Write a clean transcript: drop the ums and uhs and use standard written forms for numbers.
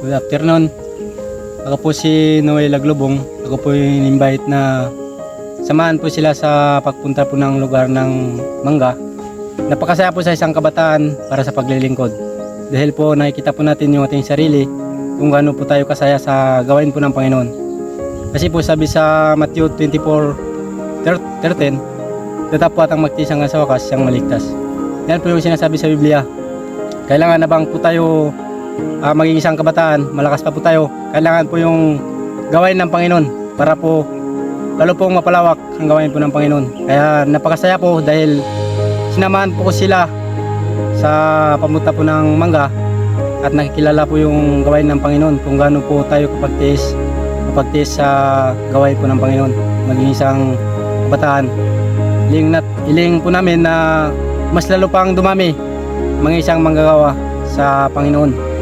Good afternoon. Ako po si Noel Aglobong. Ako po yung invite na samahan po sila sa pagpunta po ng lugar ng Mangga. Napakasaya po sa isang kabataan para sa paglilingkod. Dahil po nakikita po natin yung ating sarili kung gaano po tayo kasaya sa gawain po ng Panginoon. Kasi po sabi sa Matthew 24:13, tatapwat ang magtiis hanggang sa wakas siyang maligtas. Yan po yung sinasabi sa Biblia. Kailangan na bang po tayo maging isang kabataan, malakas pa po tayo, kailangan po yung gawain ng Panginoon para po lalo pong mapalawak ang gawain po ng Panginoon. Kaya napakasaya po dahil sinamahan po ko sila sa pamunta po ng Mangga at nakikilala po yung gawain ng Panginoon kung gaano po tayo kapagtiis sa gawain po ng Panginoon. Maging isang kabataan, iling po namin na mas lalo pang dumami mga isang manggagawa sa Panginoon.